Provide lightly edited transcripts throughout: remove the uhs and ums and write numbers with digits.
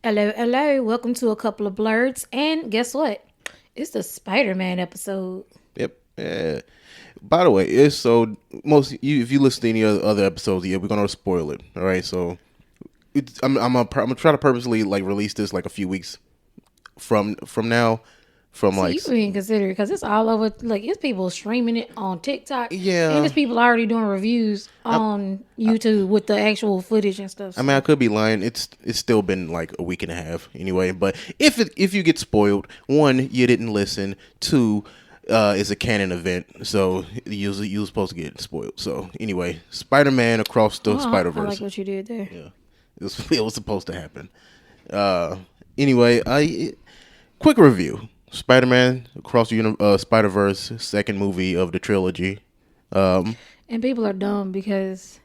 Hello, hello. Welcome to a couple of Blerdz. And guess what? It's the Spider-Man episode. Yep. Yeah. By the way, it's so if you listen to any other episodes, we're gonna spoil it. All right, so I'm gonna try to purposely release this a few weeks from now, from So you can consider it because it's all over. It's people streaming it on TikTok. Yeah. And it's people already doing reviews on YouTube with the actual footage and stuff. I mean, I could be lying. It's still been a week and a half anyway. But if you get spoiled, one, you didn't listen. Two, it's a canon event, so you was supposed to get spoiled. So anyway, Spider-Man Across the Spider-Verse. I like what you did there. Yeah, it was supposed to happen. Anyway, quick review: Spider-Man Across the Spider-Verse, second movie of the trilogy. And people are dumb because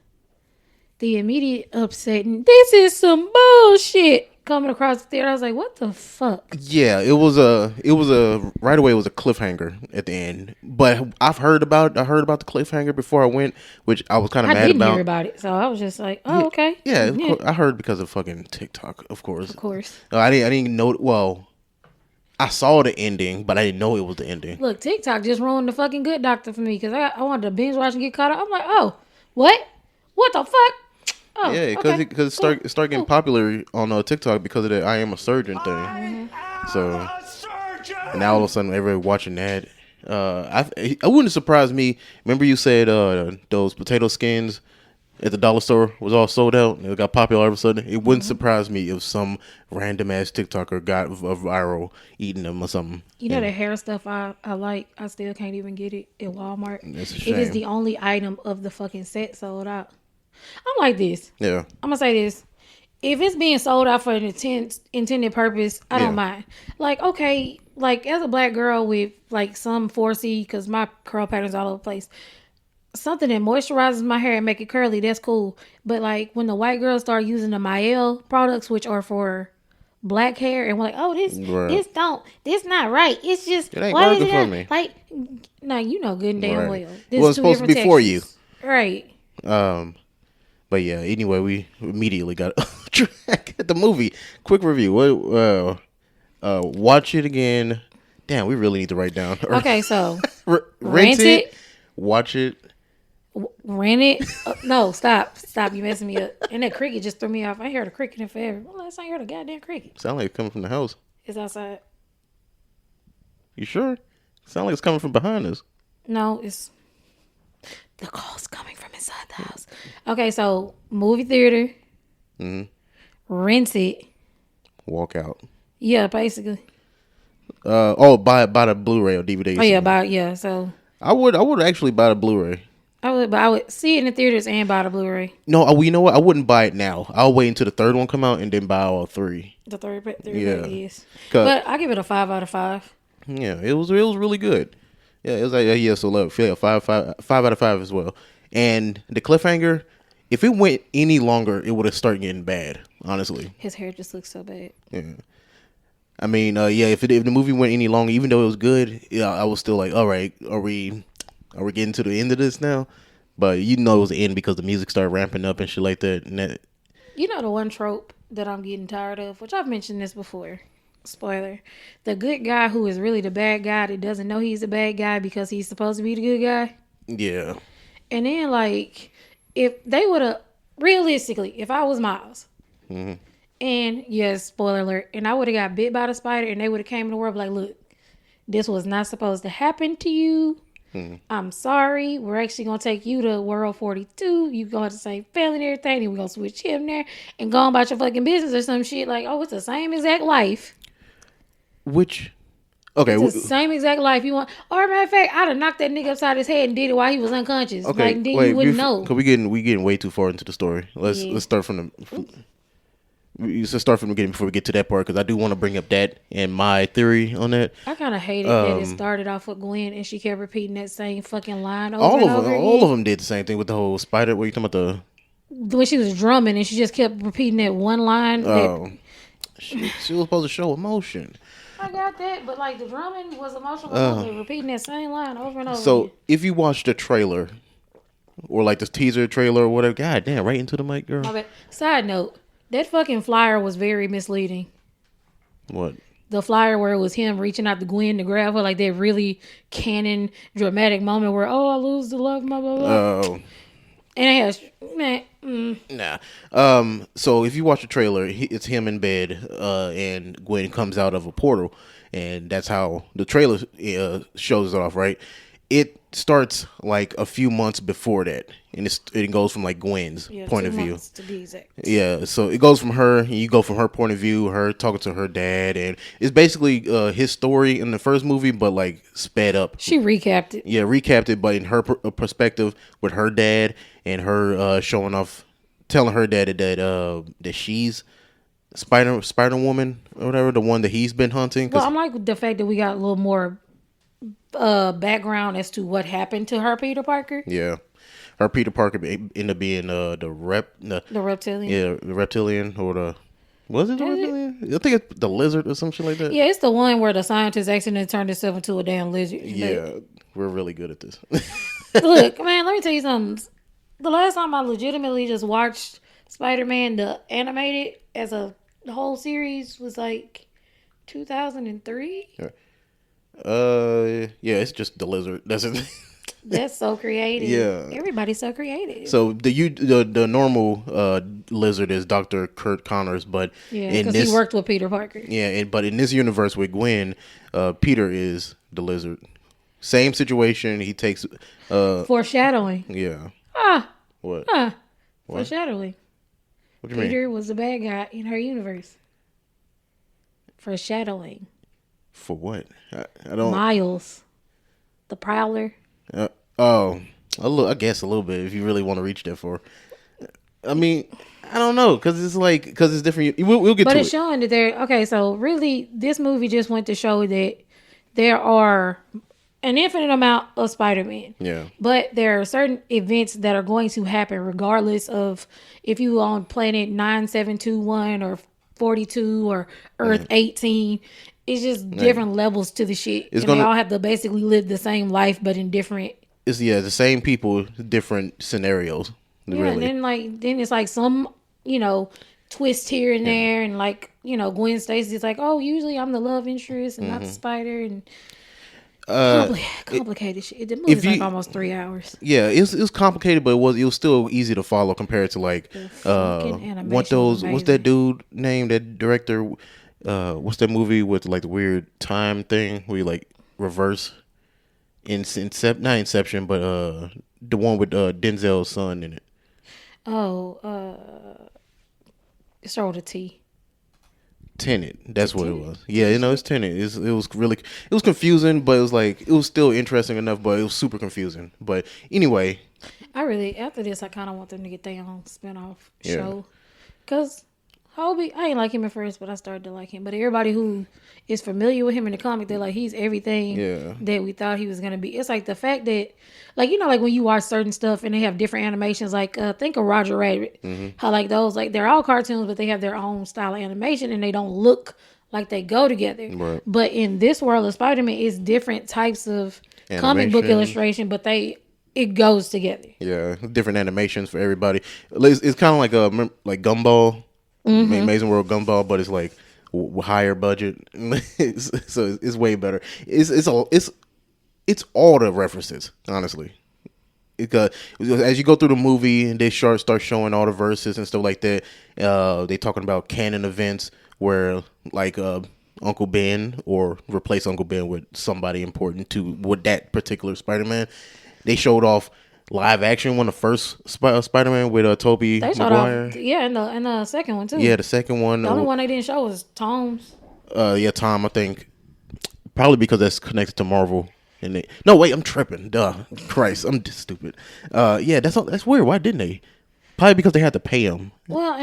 the immediate upsetting, this is some bullshit coming across the theater. I was like, what the fuck? Yeah, it was right away. It was a cliffhanger at the end. But I heard about the cliffhanger before I went, which I was kind of mad about. I didn't hear about it, so I was just like, oh, okay. Yeah, of course, I heard because of fucking TikTok, of course. Of course. I didn't know. Well, I saw the ending, but I didn't know it was the ending. Look, TikTok just ruined the fucking Good Doctor for me because I wanted to binge watch and get caught up. I'm like, oh, what? What the fuck? Oh, yeah, because it started getting popular on TikTok because of the I Am a Surgeon thing. Mm-hmm. So now all of a sudden everybody watching that. I wouldn't surprise me. Remember you said those potato skins at the dollar store was all sold out and it got popular all of a sudden. It wouldn't surprise me if some random ass TikToker got viral eating them or something. You know the hair stuff I like. I still can't even get it at Walmart. That's a shame. It is the only item of the fucking set sold out. I'm like this. Yeah. I'm gonna say this. If it's being sold out for an intended purpose, I don't mind. Okay, as a black girl with some 4C, because my curl pattern's all over the place, something that moisturizes my hair and make it curly, that's cool. But when the white girls start using the Mael products, which are for black hair, and we're like, oh, this not right. It's just, it ain't working for me. No, you know good and damn well. This was supposed to be for you. Right. But yeah, anyway, we immediately got track at the movie. Quick review. Watch it again. Damn, we really need to write down. Okay, so rent it. Watch it. Rent it. No, stop. You messing me up. And that cricket just threw me off. I heard a cricket in forever. Well, last time I heard a goddamn cricket. Sound like it's coming from the house. It's outside. You sure? Sound like it's coming from behind us. No, it's... The call's coming from inside the house. Okay, so movie theater. Mm-hmm. Rent it. Walk out. Yeah, basically. Buy the Blu-ray or DVD. Oh yeah, so I would actually buy the Blu-ray. But I would see it in the theaters and buy the Blu-ray. No, you know what? I wouldn't buy it now. I'll wait until the third one come out and then buy all three. The third yeah. Yes. But I give it a 5 out of 5. Yeah, it was really good. Yeah, it was so look, 5 out of 5 as well. And the cliffhanger, if it went any longer, it would have started getting bad. Honestly, his hair just looks so bad. Yeah, I mean, if the movie went any longer, even though it was good, I was still like, all right, are we getting to the end of this now? But it was the end because the music started ramping up and shit like that. You know the one trope that I'm getting tired of, which I've mentioned this before. Spoiler: the good guy who is really the bad guy that doesn't know he's a bad guy because he's supposed to be the good guy. Yeah. And then if they would have realistically, if I was Miles, mm-hmm. and yes, spoiler alert, and I would have got bit by the spider, and they would have came in the world like, look, this was not supposed to happen to you. Mm-hmm. I'm sorry. We're actually gonna take you to World 42. You go to the same family and everything, and we're gonna switch him there and go on about your fucking business or some shit. It's the same exact life. Okay. It's the same exact life you want. Or matter of fact, I'd have knocked that nigga upside his head and did it while he was unconscious. Okay, then you wouldn't know. Cause we getting way too far into the story. Let's start from the beginning before we get to that part, because I do want to bring up that and my theory on that. I kind of hated that it started off with Gwen and she kept repeating that same fucking line over and over again. All of them did the same thing with the whole spider. What are you talking about? When she was drumming and she just kept repeating that one line. She was supposed to show emotion. I got that, but the drumming was emotional. Repeating that same line over and over. So again. if you watch the trailer or the teaser trailer or whatever, god damn, right into the mic, girl. My bad. Side note. That fucking flyer was very misleading. What? The flyer where it was him reaching out to Gwen to grab her, like that really canon dramatic moment where, I lose the love, blah, blah, blah. Oh. And it has, man. Nah. So if you watch the trailer, it's him in bed, and Gwen comes out of a portal, and that's how the trailer shows it off, right? It starts like a few months before that, and it goes from like Gwen's point of view. To be exact. Yeah, so it goes from her, and you go from her point of view, her talking to her dad, and it's basically his story in the first movie, but like sped up. She recapped it. Yeah, recapped it, but in her perspective with her dad, and her showing off, telling her dad that she's Spider Woman or whatever, the one that he's been hunting. Well, I'm like the fact that we got a little more background as to what happened to her Peter Parker. Yeah, her Peter Parker ended up being the reptilian. Yeah, the reptilian, or the was it the reptilian? I think it's the lizard or some shit like that. Yeah, it's the one where the scientist accidentally turned himself into a damn lizard. Yeah, we're really good at this. Look, man, let me tell you something. The last time I legitimately just watched Spider-Man the animated as a whole series was like 2003. Yeah, it's just the lizard. That's it. That's so creative. Yeah, everybody's so creative. So the normal lizard is Dr. Kurt Connors, but because he worked with Peter Parker. Yeah, but in this universe with Gwen, Peter is the lizard. Same situation. He takes foreshadowing. Yeah. What? Foreshadowing. What do you mean? Peter was the bad guy in her universe. Foreshadowing. For what? I don't. Miles, the Prowler. I guess a little bit if you really want to reach that far. I mean, I don't know, because it's different. We'll get to it. But it's showing that okay. So really, this movie just went to show that there are an infinite amount of Spider-Man. Yeah. But there are certain events that are going to happen regardless of if you on planet 9721 or 42 or Earth 18. It's just different levels to the shit. They all have to basically live the same life, but in different. It's the same people, different scenarios. Yeah, really. and then it's like some, twist here and there, and like, Gwen Stacy's like, oh, usually I'm the love interest and not the spider, and complicated shit. The movie's like almost 3 hours. Yeah, it was complicated, but it was still easy to follow compared to like what's that dude name, that director? What's that movie with like the weird time thing where you like reverse not Inception, but the one with Denzel's son in it. It started with a T. Tenet. That's what it was. Yeah, it's Tenet. It was confusing, but it was still interesting enough, but it was super confusing. But anyway, after this I kind of want them to get their own spinoff show, because Hobie, I ain't like him at first, but I started to like him. But everybody who is familiar with him in the comic, they're like, he's everything that we thought he was going to be. It's like the fact that, like, like when you watch certain stuff and they have different animations, like think of Roger Rabbit. Mm-hmm. How like those, like they're all cartoons, but they have their own style of animation and they don't look like they go together. Right. But in this world of Spider-Man, it's different types of comic book illustration, but it goes together. Yeah, different animations for everybody. It's kind of like Gumball. Mm-hmm. Amazing World Gumball, but it's like higher budget, so it's way better. It's all the references, honestly. As you go through the movie and they start showing all the verses and stuff like that, they talking about canon events where like Uncle Ben, or replace Uncle Ben with somebody important with that particular Spider-Man. They showed off live action one, the first Spider-Man with Tobey Maguire. And the second one too. Yeah, the second one. The only one they didn't show was Tom's. Tom, I think. Probably because that's connected to Marvel. No, wait, I'm tripping. Duh. Christ, I'm just stupid. That's weird. Why didn't they? Probably because they had to pay him. Or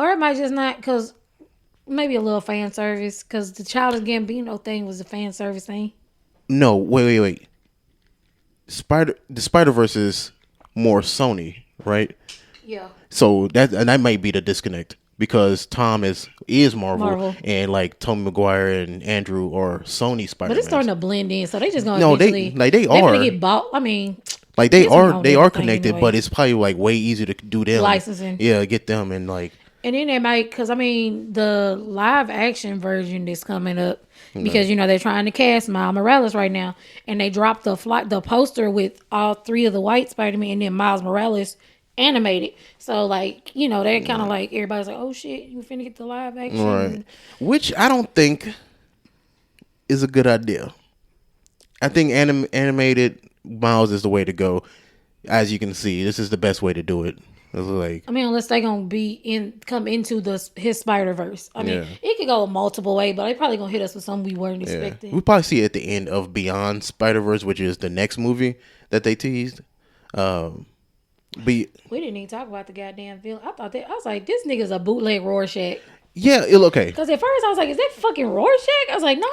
it might just not, because maybe a little fan service, because the Childish Gambino thing was a fan service thing. No, wait. The Spider-Verse is more Sony, right? Yeah. So that might be the disconnect, because Tom is Marvel, and like Tobey Maguire and Andrew are Sony Spider-Man. But it's starting to blend in, so they just gonna they are gonna get bought. I mean, Like they are connected, anyway. But it's probably like way easier to do them licensing. Yeah, get them and like. And then they might, because I mean the live action version is coming up because they're trying to cast Miles Morales right now, and they dropped the poster with all 3 of the white Spider-Man and then Miles Morales animated. So like they're kind of like everybody's like, oh shit, you finna get the live action, right? Which I don't think is a good idea. I think animated Miles is the way to go. As you can see, this is the best way to do it. Like, I mean, unless they gonna come into his Spider-Verse. I mean, it could go multiple ways, but they probably gonna hit us with something we weren't expecting. We'll probably see it at the end of Beyond Spider-Verse, which is the next movie that they teased. We didn't even talk about the goddamn villain. I was like, this nigga's a bootleg Rorschach. Yeah, okay. Because at first I was like, is that fucking Rorschach? I was like, no,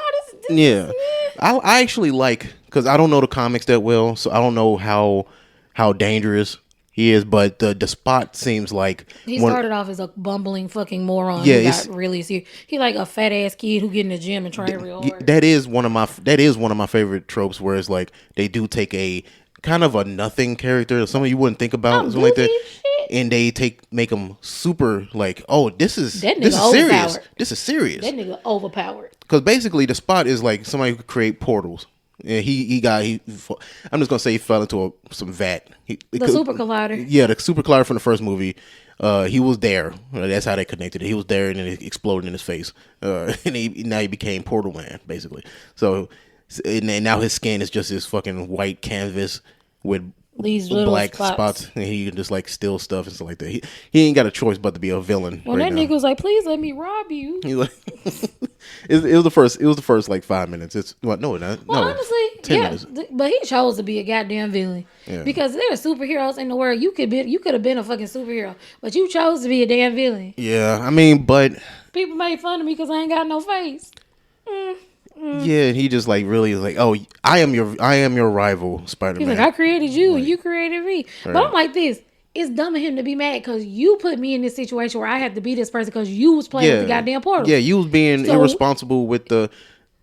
this yeah. I actually like, because I don't know the comics that well, so I don't know how dangerous he is, but the Spot seems like he started off as a bumbling fucking moron. Yeah, got really serious. He like a fat ass kid who get in the gym and trying real hard. That is one of my favorite tropes, where it's like they do take a kind of a nothing character, something you wouldn't think about, something like that, and they make them super like, oh, this is serious. This is serious. That nigga overpowered. Because basically, the Spot is like somebody who could create portals. And I'm just gonna say he fell into some vat. The super collider. Yeah, the super collider from the first movie. He was there. That's how they connected it. He was there, and then it exploded in his face. And now he became Portal Man, basically. So, and now his skin is just this fucking white canvas with these black spots, and he can just like steal stuff and stuff like that. He ain't got a choice but to be a villain. Well, that nigga was like, "Please let me rob you." He like, it was the first like 5 minutes. It's what? No, not. Well, no, honestly, 10 minutes. But he chose to be a goddamn villain because there are superheroes in the world. You could have been a fucking superhero, but you chose to be a damn villain. Yeah, I mean, but people made fun of me because I ain't got no face. Yeah, and he just like really like, oh, I am your rival, Spider-Man. He's like, I created you and you created me. Right. But I'm like this. It's dumb of him to be mad because you put me in this situation where I had to be this person because you was playing with the goddamn portal. Yeah, you was being irresponsible with the.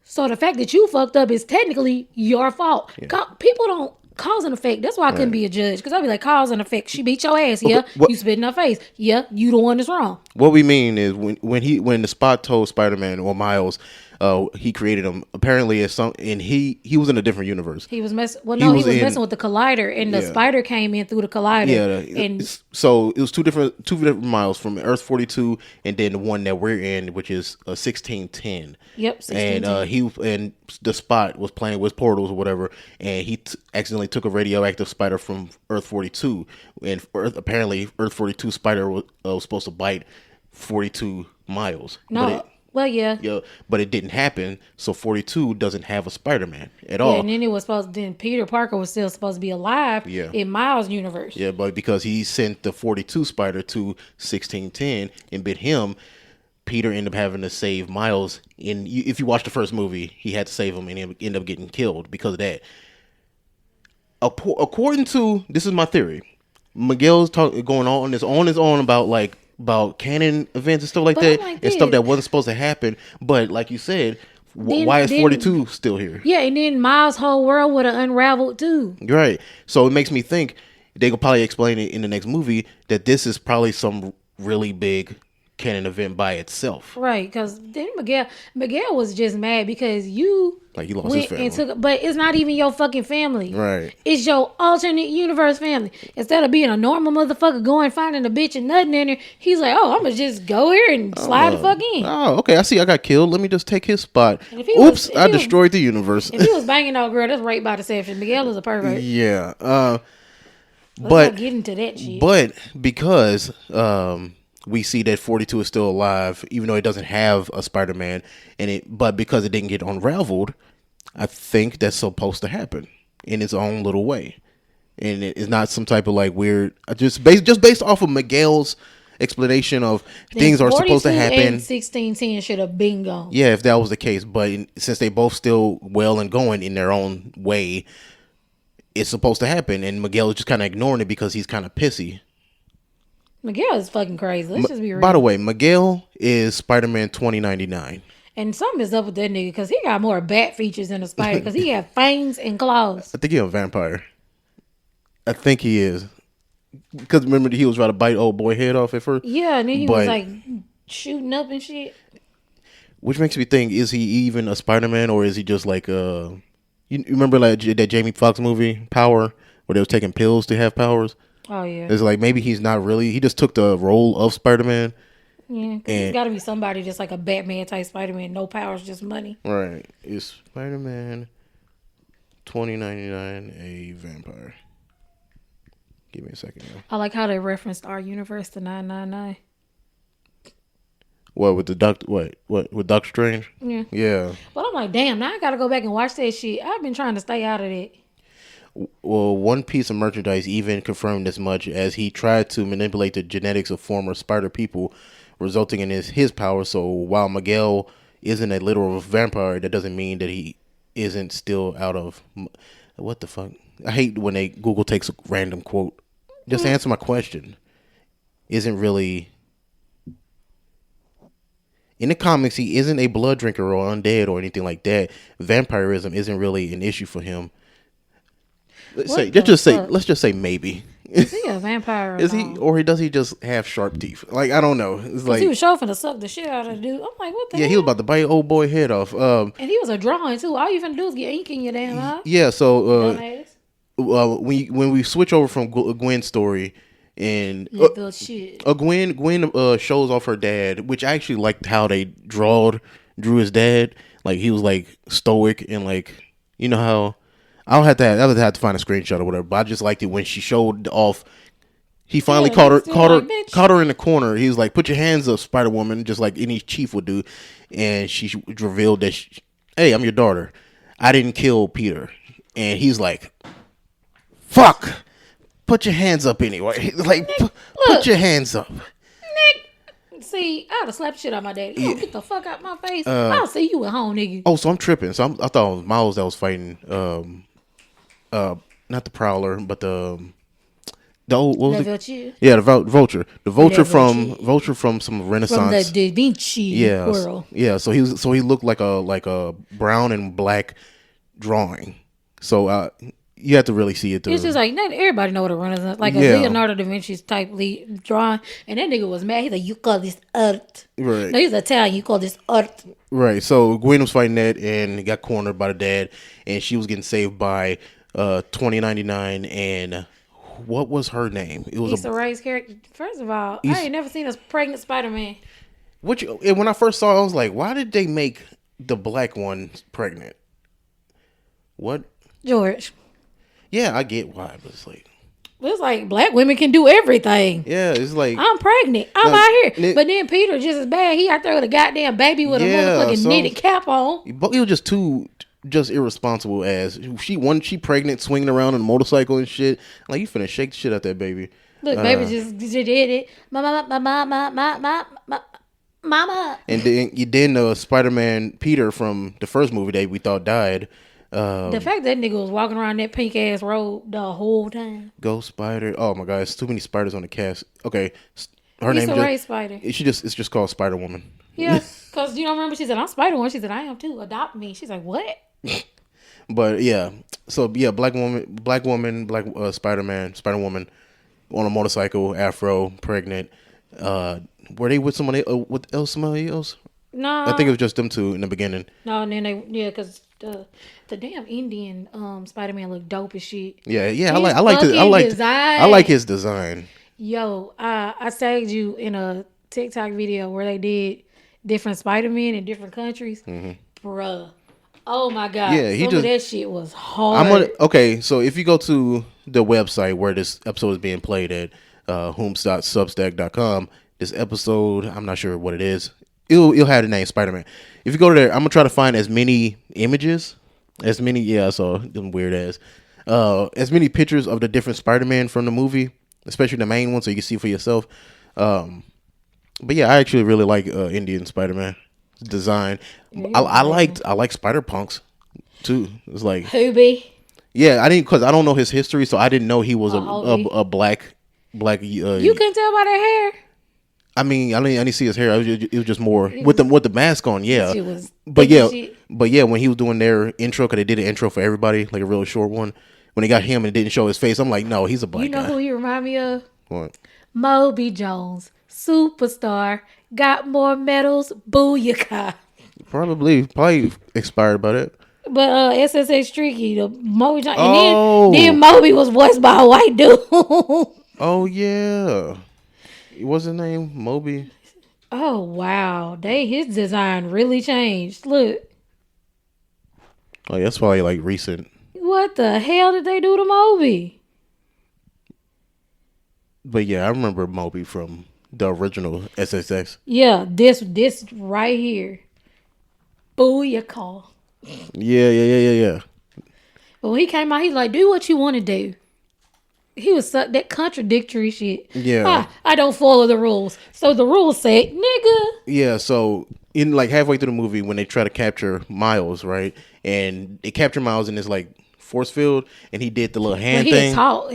So the fact that you fucked up is technically your fault. Yeah. People don't cause and effect. That's why I couldn't be a judge, because I'd be like, cause and effect. She beat your ass. Yeah, you spit in her face. Yeah, you the one that's wrong. What we mean is when the Spot told Spider-Man or Miles. He created him. Apparently, and he was in a different universe. He was messing. Well, no, he was messing with the collider, and the spider came in through the collider. Yeah, and so it was two different Miles from Earth 42, and then the one that we're in, which is 1610. Yep, 1610. And the Spot was playing with portals or whatever, and he accidentally took a radioactive spider from Earth 42, and apparently Earth 42 spider was supposed to bite 42 Miles. No. Well, yeah. Yeah, but it didn't happen, so 42 doesn't have a Spider-Man at all. And then Peter Parker was still supposed to be alive in Miles' universe. Yeah, but because he sent the 42 Spider to 1610 and bit him, Peter ended up having to save Miles. And if you watch the first movie, he had to save him and he ended up getting killed because of that. According to, this is my theory, Miguel's going on his own about canon events and stuff like that, and stuff that wasn't supposed to happen. But like you said, why is 42 still here? Yeah, and then Miles' whole world would have unraveled too. Right. So it makes me think they could probably explain it in the next movie that this is probably some really big canon event by itself. Right, because then Miguel was just mad because you he lost his family. But it's not even your fucking family. Right. It's your alternate universe family. Instead of being a normal motherfucker going finding a bitch and nothing in there, he's like, oh, I'm gonna just go here and slide the fuck in. Oh, okay. I see. I got killed. Let me just take his spot. Oops! I destroyed the universe. If he was banging out girl, that's rape by deception. Miguel is a pervert. Yeah. Let's not get into that shit. But because we see that 42 is still alive, even though it doesn't have a Spider-Man but because it didn't get unraveled, I think that's supposed to happen in its own little way, and it's not some type of like weird. Just based off of Miguel's explanation of things are supposed to happen. And 1610 should have been gone. Yeah, if that was the case, but since they both still well and going in their own way, it's supposed to happen, and Miguel is just kind of ignoring it because he's kind of pissy. Miguel is fucking crazy. Let's just be real. By the way, Miguel is Spider-Man 2099. And something is up with that nigga because he got more bat features than a spider because he have fangs and claws. I think he's a vampire. I think he is. Because remember, he was trying to bite old boy head off at first. Yeah, and then he was like shooting up and shit. Which makes me think: is he even a Spider-Man, or is he just like you remember like that Jamie Foxx movie Power, where they was taking pills to have powers? Oh yeah. It's like maybe he's not really. He just took the role of Spider-Man. Yeah, because it's got to be somebody just like a Batman type Spider-Man, no powers, just money. Right. Is Spider-Man 2099 a vampire? Give me a second, yo. I like how they referenced our universe to 999. What with the what with Doctor Strange? Yeah. Yeah. But I'm like, damn, now I gotta go back and watch that shit. I've been trying to stay out of it. Well, one piece of merchandise even confirmed as much as he tried to manipulate the genetics of former spider people, resulting in his power. So while Miguel isn't a literal vampire, that doesn't mean that he isn't still out of... What the fuck? I hate when Google takes a random quote. Just answer my question. Isn't really... In the comics, he isn't a blood drinker or undead or anything like that. Vampirism isn't really an issue for him. Let's just say maybe. Is he a vampire? Is he, or does he just have sharp teeth? Like, I don't know. It's like he was sure finna suck the shit out of the dude. I'm like, what the hell? Yeah, he was about to bite old boy head off. And he was a drawing too. All you finna do is get ink in your damn eye. Yeah, so when we switch over from Gwen's story and Gwen shows off her dad, which I actually liked how they drew his dad. Like, he was like stoic and like, you know how I would have to find a screenshot or whatever, but I just liked it when she showed off. He finally caught her in the corner. He was like, "Put your hands up, Spider-Woman," just like any chief would do. And she revealed that, "Hey, I'm your daughter. I didn't kill Peter." And he's like, "Fuck! Put your hands up anyway. Like, put your hands up." Nick, see, I'd have slapped shit out my daddy. You get the fuck out my face. I'll see you at home, nigga. Oh, so I'm tripping. So I thought it was Miles that was fighting. Not the Prowler, but the old, what was it? Yeah, the Vulture. The Vulture from some Renaissance. From the Da Vinci world. Yeah, so he looked like a brown and black drawing. So you have to really see it. It's just like, not everybody know what a Renaissance, like a Leonardo da Vinci's type drawing. And that nigga was mad. He's like, "You call this art?" Right. No, he's Italian. You call this art? Right. So Gwen was fighting that and got cornered by the dad, and she was getting saved by 2099, and what was her name? It was Issa Rae's character. First of all, I ain't never seen a pregnant Spider-Man. When I first saw it, I was like, why did they make the black one pregnant? What? George. Yeah, I get why, but it's like black women can do everything. Yeah, it's like, I'm pregnant. I'm out here. But then Peter just as bad. He out there with a goddamn baby with a motherfucking knitted cap on. But he was just irresponsible as she pregnant, swinging around on a motorcycle and shit. Like, you finna shake the shit out that baby. Look, baby just did it. Mama. And then Spider-Man Peter from the first movie that we thought died. The fact that nigga was walking around that pink ass road the whole time. Go Spider! Oh my god, it's too many spiders on the cast. Okay, her name is Spider. It's just called Spider-Woman. Yeah, because you don't remember she said, "I'm Spider-Woman." She said, "I am too. Adopt me." She's like, "What?" But yeah, so yeah, black woman, Spider-Man, Spider-Woman on a motorcycle, afro, pregnant. Were they with somebody somebody else? No, I think it was just them two in the beginning. No, and then because the damn Indian Spider-Man looked dope as shit. Yeah, I like his design. Yo, I tagged you in a TikTok video where they did different Spider-Man in different countries, bruh. Oh my god! Yeah, some of that shit was hard. So if you go to the website where this episode is being played at, whom.substack.com, this episode, I'm not sure what it is. It'll have the name Spider-Man. If you go to there, I'm gonna try to find as many images, I saw them weird ass, as many pictures of the different Spider-Man from the movie, especially the main one, so you can see for yourself. But yeah, I actually really like Indian Spider-Man design. I like Spider-Punks too. It's like Hoobie. Yeah, because I don't know his history, so I didn't know he was a black. You couldn't tell by their hair. I mean, I didn't see his hair. It was just more with the mask on. Yeah, when he was doing their intro, because they did an intro for everybody, like a really short one. when they got him and it didn't show his face, I'm like, no, he's a black You know guy. who he remind me of? What? Moby Jones, superstar, got more medals, booyaka. Probably expired by that. But SSX Tricky, the Moby Jones, Oh. and then Moby was voiced by a white dude. Oh yeah, what's his name? Moby. Oh wow, his design really changed. Look, Oh, that's probably like recent. what the hell did they do to Moby? But yeah, I remember Moby from the original SSX. Yeah, this right here, booyaka. Yeah. But when he came out, he's like, do what you want to do. He was that contradictory shit. Yeah. I don't follow the rules. So the rules say, nigga. Yeah, so in like halfway through the movie when they try to capture Miles, right? And they capture Miles in this like force field and he did the little hand thing.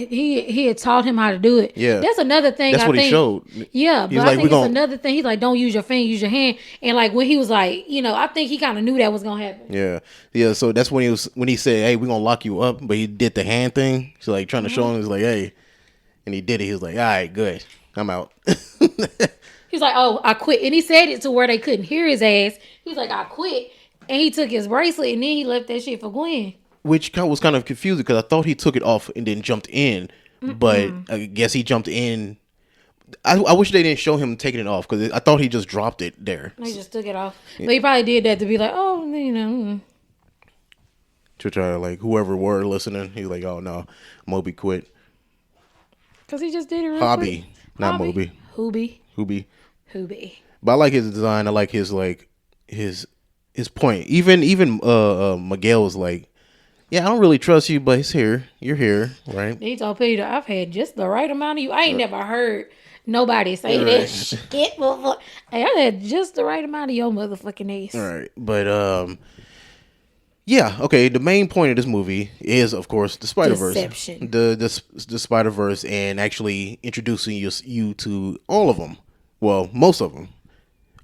He had taught him how to do it. Yeah. That's another thing. That's what he showed. Yeah, but like, I think it's another thing. He's like, don't use your finger, use your hand. And like when he was like, I think he kind of knew that was gonna happen. Yeah. So that's when he said, "Hey, we're gonna lock you up," but he did the hand thing. So like trying to show him, he's like, "Hey," and he did it. He was like, "All right, good, I'm out." He's like, "Oh, I quit," and he said it to where they couldn't hear his ass. He was like, "I quit," and he took his bracelet and then he left that shit for Gwen. Which was kind of confusing because I thought he took it off and then jumped in, but I guess he jumped in. I wish they didn't show him taking it off because I thought he just dropped it there. He just took it off, but he probably did that to be like, "Oh, To try to like whoever were listening, he's like, "Oh no, Moby quit." Because he just did it real Hobby, quick. not Moby. Hooby. But I like his design. I like his his point. Even Miguel was like, "Yeah, I don't really trust you, but he's here. You're here, right?" He told Peter, "I've had just the right amount of you. I ain't never heard nobody say that shit before. Hey, I had just the right amount of your motherfucking ass." All right, but yeah, okay. The main point of this movie is, of course, the Spider-Verse, Deception. the Spider-Verse, and actually introducing you to all of them. Well, most of them,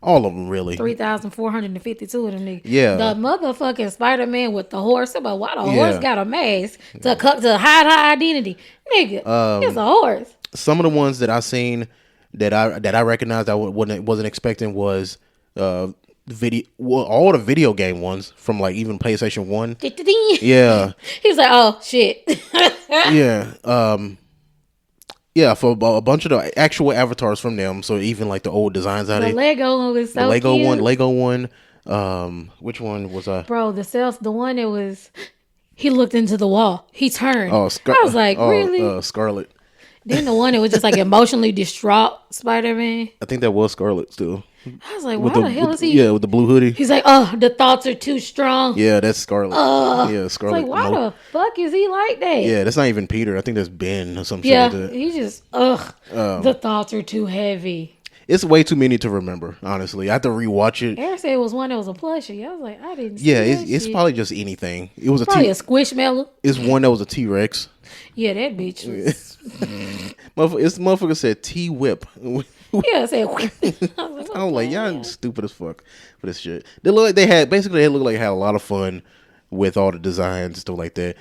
all of them, really. 3,452 of them niggas. Yeah, the motherfucking Spider-Man with the horse. About why the horse got a mask to hide her identity, nigga. It's a horse. Some of the ones that I seen that I recognized I wasn't expecting was all the video game ones from like even PlayStation 1. Yeah. He's like, oh shit. Yeah, for a bunch of the actual avatars from them. So even like the old designs out of it. The Lego one was so the Lego cute. Lego one. Which one was I? Bro, the one that was, he looked into the wall. He turned. I was like, really? Scarlet. Then the one that was just like emotionally distraught Spider-Man. I think that was Scarlet still. I was like, why the hell is he? Yeah, with the blue hoodie. He's like, oh, the thoughts are too strong. Yeah, that's Scarlet. Yeah, Scarlet. Like, why the fuck is he like that? Yeah, that's not even Peter. I think that's Ben or some shit like that. He just, the thoughts are too heavy. It's way too many to remember, honestly. I have to rewatch it. Eric said it was one that was a plushie. I was like, I didn't see Yeah, that it's shit. probably just anything. It was probably a Squishmallow. It's one that was a T-Rex. Yeah, that bitch was... This motherfucker said T-Whip. Yeah, I said... I was like, y'all stupid as fuck for this shit. They looked like they looked like they had a lot of fun with all the designs and stuff like that.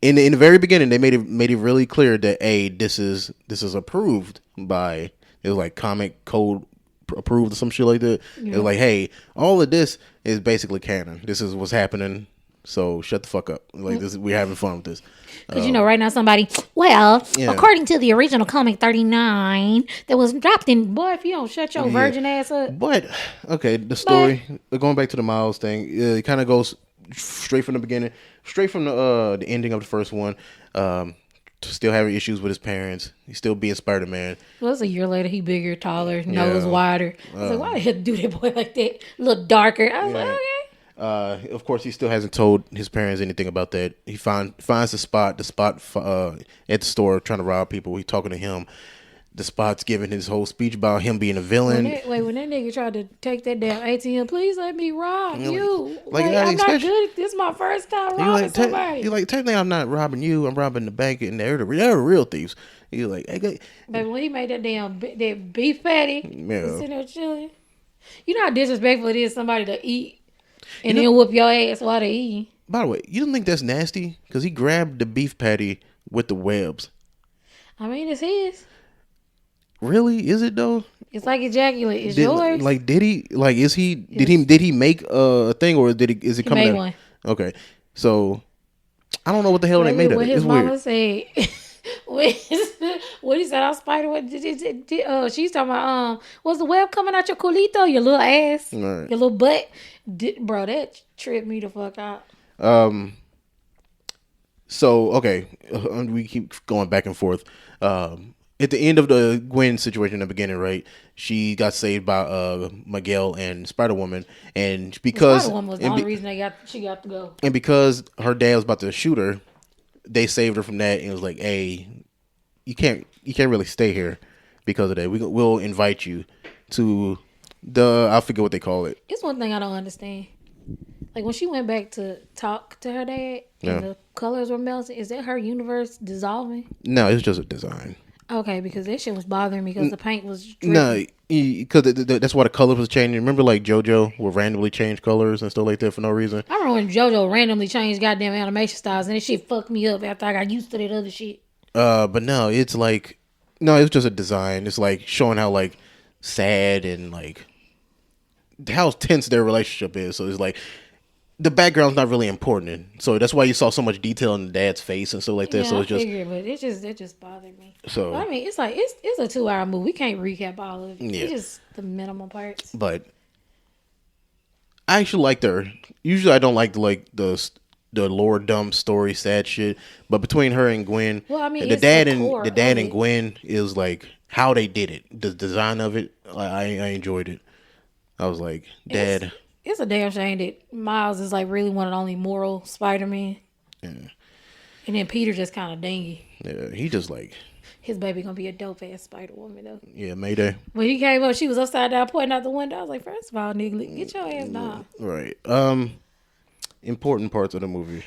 In the very beginning, they made it really clear that this is approved by, it was like comic code approved or some shit like that. Yeah. It was like, hey, all of this is basically canon. This is what's happening. So shut the fuck up. Like we're having fun with this. Because right now somebody, according to the original comic 39 that was dropped in, boy, if you don't shut your virgin ass up. But okay, the story, going back to the Miles thing, it kind of goes straight from the beginning, straight from the ending of the first one. Still having issues with his parents. He's still being Spider-Man. Well, it's a year later. He bigger, taller, nose wider. I was like, why the hell do that boy like that? A little darker. I was like, okay. Of course, he still hasn't told his parents anything about that. He finds the spot at the store trying to rob people. He's talking to him. The Spot's giving his whole speech about him being a villain. When that nigga tried to take that damn ATM, please let me rob you. Like I'm not good at this. Is my first time robbing somebody. He's like, technically, I'm not robbing you. I'm robbing the bank, and they're the real thieves. He's like, hey, but when he made that beef patty, sitting there chilling. You know how disrespectful it is somebody to eat and then whoop your ass while they eat. By the way, you don't think that's nasty? Because he grabbed the beef patty with the webs. I mean, it's his. Really? Is it though? It's like ejaculate. It's yours. Like, did he? Like, is he? Did he make a thing, or did he? Is it coming? He made one. Okay, so I don't know what the hell they made of it. His it's mama weird. said. What he said, "I'll Spider-Gwen." She's talking about was the web coming out your culito, your little ass, Right. your little butt, bro. That tripped me the fuck out. So okay, we keep going back and forth. At the end of the Gwen situation in the beginning, right? She got saved by Miguel and Spider-Woman, and because Spider-Woman was the only reason she got to go. And because her dad was about to shoot her, they saved her from that, and it was like, hey, you can't really stay here because of that. We'll invite you to I forget what they call it. It's one thing I don't understand. Like when she went back to talk to her dad and the colors were melting, is that her universe dissolving? No, it's just a design. Okay, because that shit was bothering me because the paint was dripping. No, because that's why the color was changing. Remember, like JoJo would randomly change colors and stuff like that for no reason. I remember when JoJo randomly changed goddamn animation styles, and that shit fucked me up after I got used to that other shit. But no, it's like it's just a design. It's like showing how like sad and like how tense their relationship is. So it's like the background's not really important, so that's why you saw so much detail in the dad's face and stuff like that. Yeah, so it's just, but it just bothered me. So but I mean, it's like it's a 2-hour movie. We can't recap all of it. Yeah. It's just the minimum parts. But I actually like usually I don't like the lore dumb story sad shit. But between her and Gwen, well, I mean, the dad and Gwen is like how they did it, the design of it. I enjoyed it. I was like, Dad. It's a damn shame that Miles is like really one of the only moral Spider-Man. Yeah. And then Peter just kind of dingy. Yeah, he just like... His baby gonna be a dope ass Spider-Woman though. Yeah, Mayday. When he came up, she was upside down pointing out the window. I was like, first of all, nigga, get your ass down. Right. Important parts of the movie.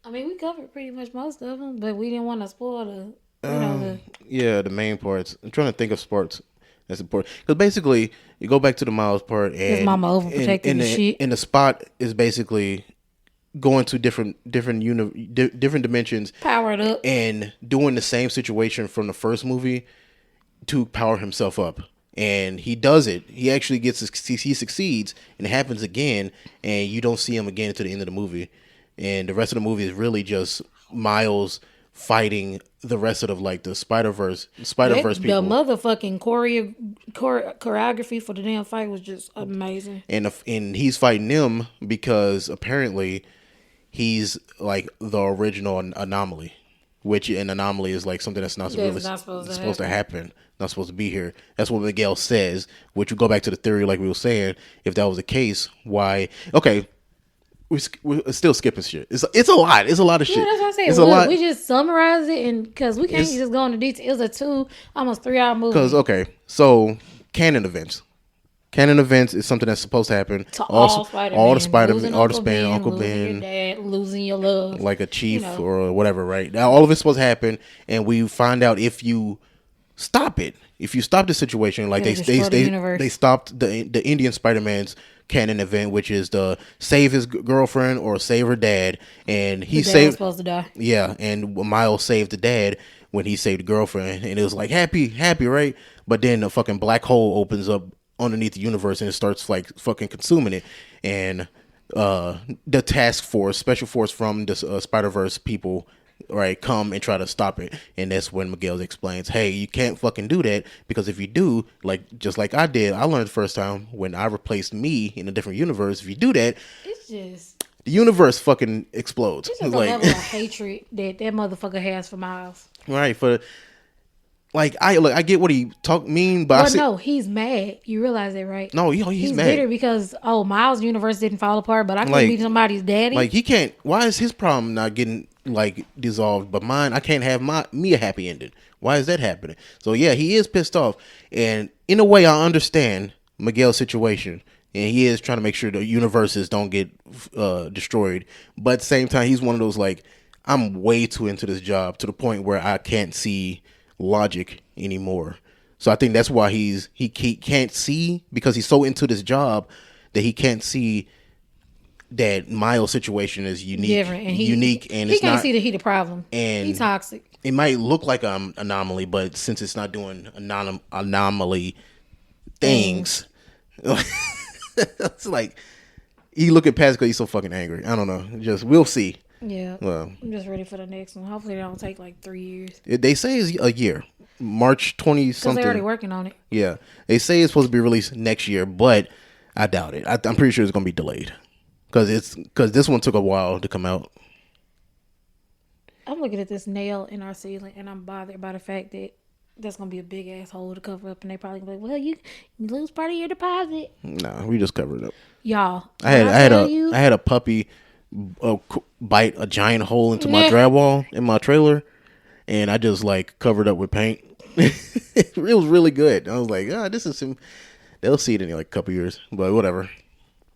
I mean, we covered pretty much most of them, but we didn't want to spoil the main parts. I'm trying to think of parts that's important. Because basically, you go back to the Miles part, and his mama overprotective and shit. And the spot is basically going to different dimensions, powered up, and doing the same situation from the first movie to power himself up. And he does it. He actually he succeeds, and it happens again, and you don't see him again until the end of the movie. And the rest of the movie is really just Miles fighting the rest of the Spider-Verse people. The motherfucking choreography for the damn fight was just amazing. And he's fighting them because apparently he's like the original anomaly, which an anomaly is like something that's not supposed to happen, not supposed to be here. That's what Miguel says, which would go back to the theory like we were saying. If that was the case, why... Okay, we're still skipping shit. It's a lot. It's a lot of shit. Yeah, that's what I said. It's a lot. We just summarize it, and because we can't just go into detail. It's a almost 3-hour movie. Because so canon events. Canon events is something that's supposed to happen. To all Spider-Man. All the Spider-Man, all the Spider-Man, Uncle Losing Ben, your dad, losing your love, like a chief or whatever. Right now, all of it's supposed to happen, and we find out if you stop it. If you stop the situation, like they stopped the Indian Spider-Man's canon event, which is the save his girlfriend or save her dad, and he was supposed to die. Yeah, and Miles saved the dad when he saved the girlfriend, and it was like happy, right? But then the fucking black hole opens up underneath the universe and it starts like fucking consuming it, and the task force, special force from the Spider-Verse people, right, come and try to stop it. And that's when Miguel explains, hey, you can't fucking do that, because if you do, just like I did, I learned the first time when I replaced me in a different universe, if you do that, it's just the universe fucking explodes. It's just a level of hatred that motherfucker has for Miles. Right, I get what he mean, but no, he's mad. You realize that, right? No, he's mad. Bitter because Miles' universe didn't fall apart, but I couldn't be somebody's daddy. Like he can't. Why is his problem not getting dissolved, but mine? I can't have me a happy ending. Why is that happening? So yeah, he is pissed off, and in a way, I understand Miguel's situation, and he is trying to make sure the universes don't get destroyed. But at the same time, he's one of those I'm way too into this job to the point where I can't see logic anymore. So I think that's why he can't see, because he's so into this job that he can't see that Miles' situation is unique, different, and and he it's can't not, see that he the problem. and He toxic. It might look like an anomaly, but since it's not doing anomaly things, it's like you look at past because he's so fucking angry. I don't know. Just we'll see. Yeah. Well, I'm just ready for the next one. Hopefully, they don't take like 3 years. They say it's a year, March 20 something. Because they're already working on it. Yeah, they say it's supposed to be released next year, but I doubt it. I'm pretty sure it's gonna be delayed because this one took a while to come out. I'm looking at this nail in our ceiling, and I'm bothered by the fact that that's gonna be a big ass hole to cover up, and they probably gonna be like, "Well, you lose part of your deposit." Nah, we just covered it up. Y'all, I had a puppy bite a giant hole into my drywall in my trailer, and I just like covered up with paint. It was really good. I was like, this is some. They'll see it in like a couple years, but whatever.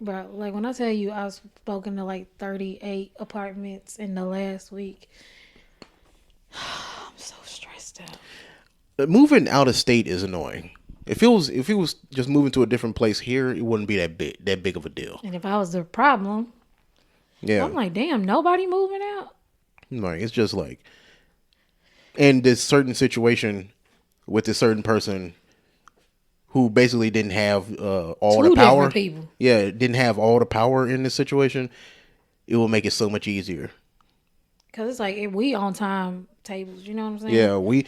Bro, like when I tell you I was spoken to like 38 apartments in the last week, I'm so stressed out. But moving out of state is annoying. If it was just moving to a different place here, it wouldn't be that big of a deal. And if I was the problem, yeah, I'm like, damn, nobody moving out. Like it's just like, and this certain situation with this certain person who basically didn't have all the power. People. Yeah, didn't have all the power in this situation. It will make it so much easier. Cause it's like if we on time tables, you know what I'm saying? Yeah, we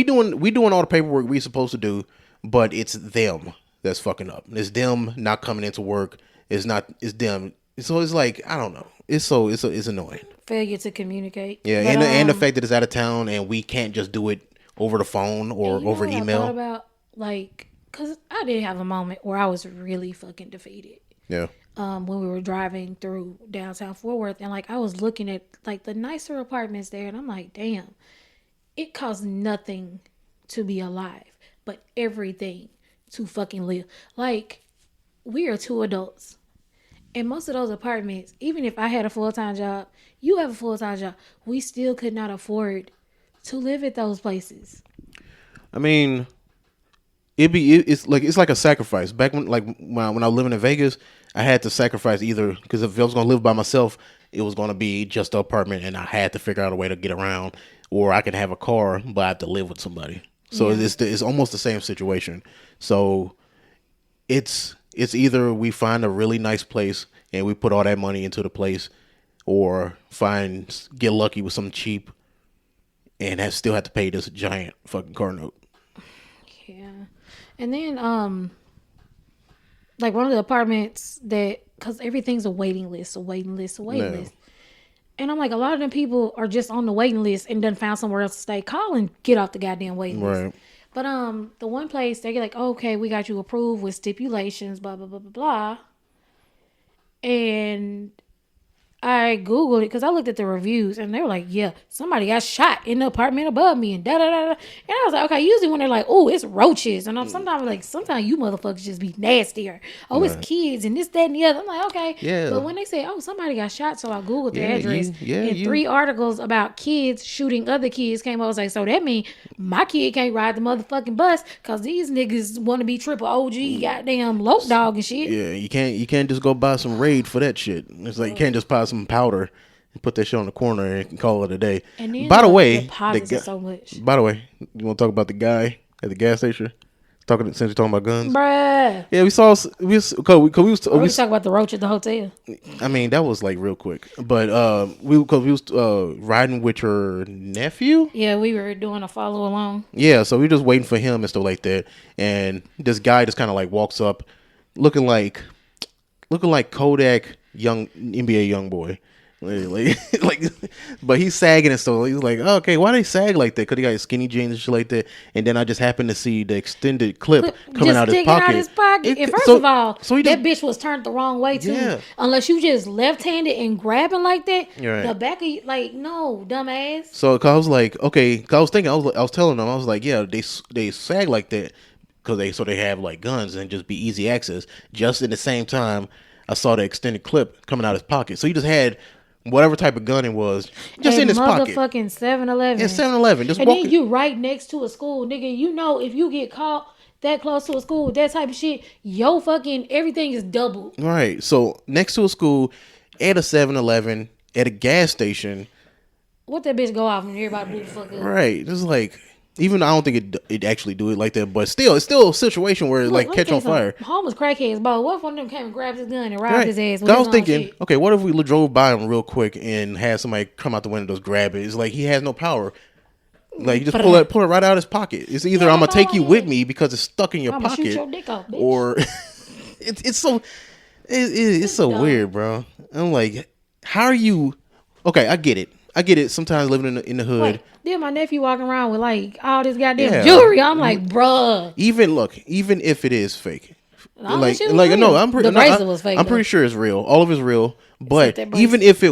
doing all the paperwork we supposed to do, but it's them that's fucking up. It's them not coming into work. It's them. So it's like I don't know. It's annoying. Failure to communicate. Yeah, but, and the fact that it's out of town and we can't just do it over the phone or over email. I thought about like. Because I did have a moment where I was really fucking defeated. Yeah. When we were driving through downtown Fort Worth. And, like, I was looking at, like, the nicer apartments there. And I'm like, damn. It costs nothing to be alive. But everything to fucking live. Like, we are 2 adults. And most of those apartments, even if I had a full-time job, you have a full-time job, we still could not afford to live at those places. I mean... It's like a sacrifice. Back when I was living in Vegas, I had to sacrifice either because if I was gonna live by myself, it was gonna be just an apartment, and I had to figure out a way to get around, or I could have a car, but I have to live with somebody. So it's almost the same situation. So it's either we find a really nice place and we put all that money into the place, or get lucky with something cheap, and still have to pay this giant fucking car note. Yeah. And then, like one of the apartments because everything's a waiting list. And I'm like, a lot of them people are just on the waiting list and done found somewhere else to stay. Call and get off the goddamn waiting list. But the one place, they get like, oh, okay, we got you approved with stipulations, blah, blah, blah, blah, blah. And I Googled it because I looked at the reviews and they were like, yeah, somebody got shot in the apartment above me and da-da-da-da. And I was like, okay, usually when they're like, oh, it's roaches. And I'm sometimes you motherfuckers just be nastier. Oh, it's kids and this, that, and the other. I'm like, okay. Yeah. But when they say, oh, somebody got shot, so I Googled the address. And 3 articles about kids shooting other kids came up. I was like, so that means my kid can't ride the motherfucking bus because these niggas want to be triple OG, goddamn lope dog and shit. Yeah, you can't just go buy some Raid for that shit. It's like you can't just buy some powder and put that shit on the corner and call it a day. And then by the way, so much. By the way, you want to talk about the guy at the gas station? Since we're talking about guns, bruh. Yeah, we talking about the roach at the hotel. I mean, that was like real quick, but we was riding with her nephew. Yeah, we were doing a follow along. Yeah, so we just waiting for him and stuff like that, and this guy just kind of like walks up, looking like Kodak young NBA young boy, like, but he's sagging and stuff. He's like, oh, okay, why they sag like that? Because he got skinny jeans and shit like that. And then I just happened to see the extended clip coming out his pocket. And first of all, that bitch was turned the wrong way too. Yeah. Unless you just left-handed and grabbing like that, right. The back of you, like, no, dumbass. So I was like, okay, cause I was thinking, I was telling them, I was like, yeah, they sag like that because they have like guns and just be easy access. Just in the same time, I saw the extended clip coming out his pocket. So he just had whatever type of gun it was just in his pocket. Motherfucking 7-Eleven. Yeah, 7-Eleven. And then you right next to a school, nigga. You know if you get caught that close to a school, that type of shit, yo fucking everything is doubled. Right. So next to a school, at a 7-Eleven, at a gas station. What that bitch go off and everybody blew the fuck up? Right. It's like, even I don't think it actually do it like that, but still, it's still a situation where it like catch on fire. Homeless crackheads, bro. What if one of them came and grabbed his gun and robbed his ass? I was thinking, okay, what if we drove by him real quick and had somebody come out the window, just grab it? It's like he has no power. Like you just pull it right out of his pocket. It's either I'm gonna take you with me because it's stuck in your pocket, shoot your dick off, bitch. Or it's so weird, bro. I'm like, how are you? Okay, I get it. Sometimes living in the hood. Like, then my nephew walking around with like all this goddamn jewelry. I'm like, bruh. Even if it is fake, no, I'm pretty sure it's real. All of it's real. But even if it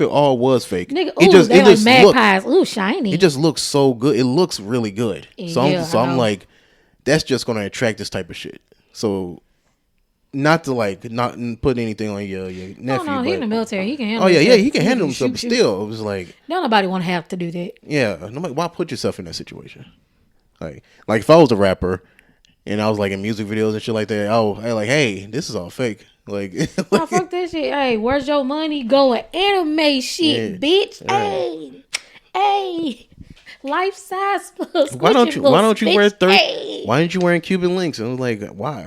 all was fake, nigga, it just magpies. Ooh, shiny. It just looks so good. It looks really good. So I'm like, that's just gonna attract this type of shit. So not put anything on your nephew. No, he's in the military. He can handle. He can handle himself. But still, it was like, nobody want to have to do that. Yeah, why put yourself in that situation? Like if I was a rapper and I was like in music videos and shit like that, hey, this is all fake. Like, oh, fuck that shit. Hey, where's your money going? Anime shit, bitch. Right. Hey, life size. Why don't you wear Why aren't you wearing Cuban links? And I was like, why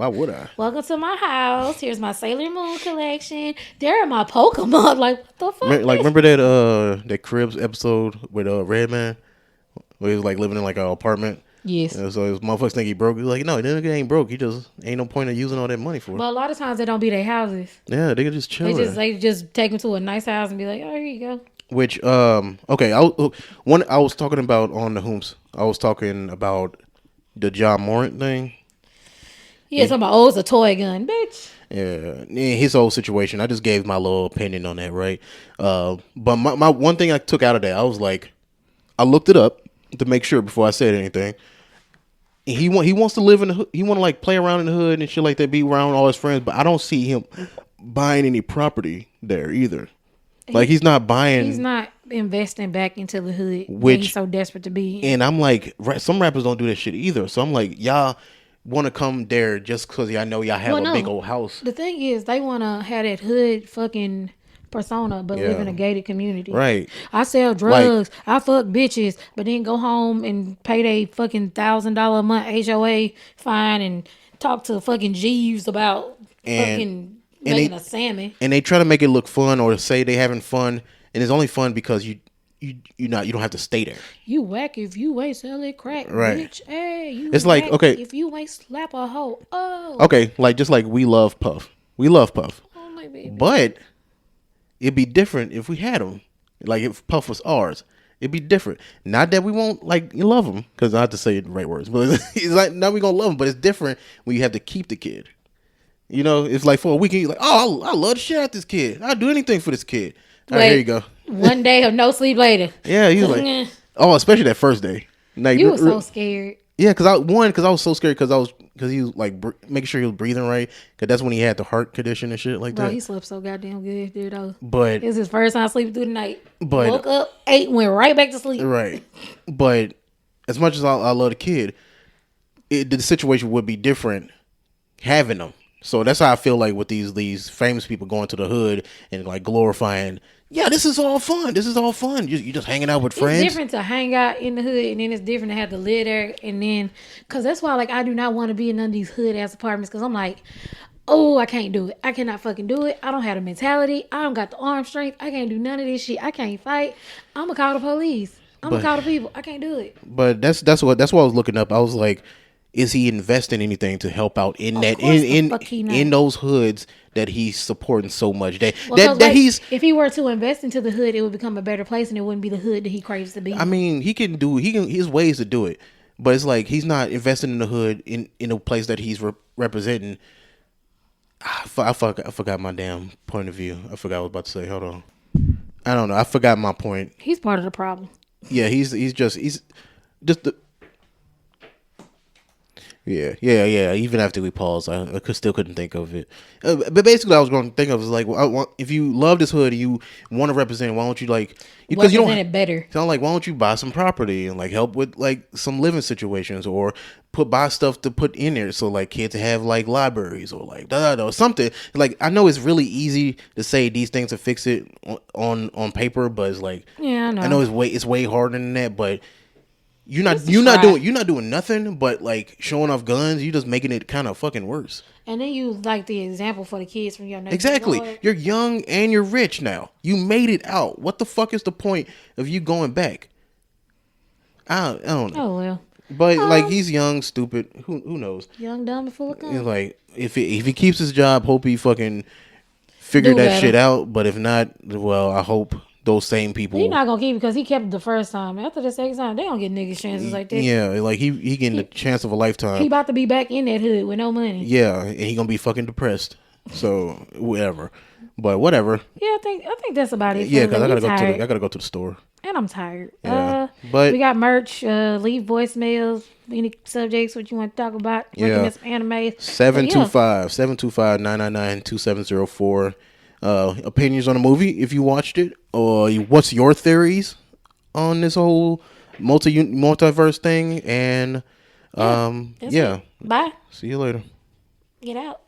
would I? Welcome to my house. Here's my Sailor Moon collection. There are my Pokemon. Like, what the fuck? Remember that Cribs episode with Redman, where he was like living in like an apartment. Yes. And so his motherfuckers think he broke. He's like, no, that nigga ain't broke. He just ain't no point of using all that money for it. But a lot of times they don't be their houses. Yeah, they could just chill. They just take them to a nice house and be like, oh, here you go. Which okay, I was talking about on the Hooms. I was talking about the John Morant thing. Yeah, talking about it's a toy gun, bitch. Yeah, his whole situation. I just gave my little opinion on that, right? But my one thing I took out of that, I was like, I looked it up to make sure before I said anything. He wants to live in the hood. He want to like play around in the hood and shit like that, be around all his friends. But I don't see him buying any property there either. Like he's not buying. He's not investing back into the hood, which he's so desperate to be in. And I'm like, some rappers don't do that shit either. So I'm like, y'all want to come there just because y'all know y'all have a big old house. The thing is, they want to have that hood fucking persona, but live in a gated community. Right. I sell drugs. I fuck bitches, but then go home and pay they fucking $1,000 a month HOA fine and talk to fucking Jeeves about fucking making a salmon. And they try to make it look fun or say they having fun, and it's only fun because you don't have to stay there. You whack if you ain't selling crack, right? Bitch. Hey, it's like, okay, if you ain't slap a hoe. Oh, okay, like just like we love Puff. Oh my baby. But it'd be different if we had him. Like if Puff was ours, it'd be different. Not that we won't love him, because I have to say the right words, but it's like now we gonna love him. But it's different when you have to keep the kid. You know, it's like for a weekend, you're like, oh, I love the shit out of this kid. I'll do anything for this kid. All right, here you go. One day of no sleep later. Yeah, he was like, oh, especially that first day. Like, you were so scared. Yeah, because I was so scared because he was like making sure he was breathing right, because that's when he had the heart condition and shit like that. Bro, he slept so goddamn good, dude. Though. But it was his first time sleeping through the night. But woke up, ate, went right back to sleep. Right. But as much as I love the kid, the situation would be different having him. So that's how I feel like with these famous people going to the hood and like glorifying. Yeah, this is all fun. You just hanging out with friends. It's different to hang out in the hood, and then it's different to have to live there. And then, because that's why, like, I do not want to be in none of these hood-ass apartments, because I'm like, oh, I can't do it. I cannot fucking do it. I don't have the mentality. I don't got the arm strength. I can't do none of this shit. I can't fight. I'm going to call the police. I'm going to call the people. I can't do it. But that's what I was looking up. I was like, is he investing anything to help out in that in those hoods that he's supporting so much? If he were to invest into the hood, it would become a better place, and it wouldn't be the hood that he craves to be. I mean, his ways to do it, but it's like he's not investing in the hood in a place that he's representing. I forgot my damn point of view. I forgot what I was about to say. Hold on. I don't know. I forgot my point. He's part of the problem. Yeah, he's just the. Yeah. Even after we paused, I still couldn't think of it. But basically, I was going to think of is like, if you love this hood, you want to represent it, why don't you like? Because you don't it better. Sound like, why don't you buy some property and like help with like some living situations, or buy stuff to put in there so like kids have like libraries or like something. Like I know it's really easy to say these things to fix it on paper, but it's like I know it's way harder than that, but. You're not doing nothing but like showing off guns. You're just making it kind of fucking worse. And then you like the example for the kids from your neighborhood. Exactly. You're young and you're rich now. You made it out. What the fuck is the point of you going back? I don't know. Oh well. But like he's young, stupid. Who knows? Young, dumb, and full of guns. Like if he keeps his job, hope he fucking figure that shit out. But if not, well, I hope. Those same people. He's not gonna keep it because he kept it the first time. After the second time, they don't get niggas chances like that. Yeah, like he getting the chance of a lifetime. He about to be back in that hood with no money. Yeah, and he gonna be fucking depressed. So whatever. But whatever. Yeah, I think that's about it. Yeah, because I gotta go to the store. And I'm tired. Yeah. But we got merch. Leave voicemails. Any subjects what you want to talk about. Recommend some anime. 725-999-2704. Opinions on the movie if you watched it, or what's your theories on this whole multiverse thing? And Bye. See you later. Get out.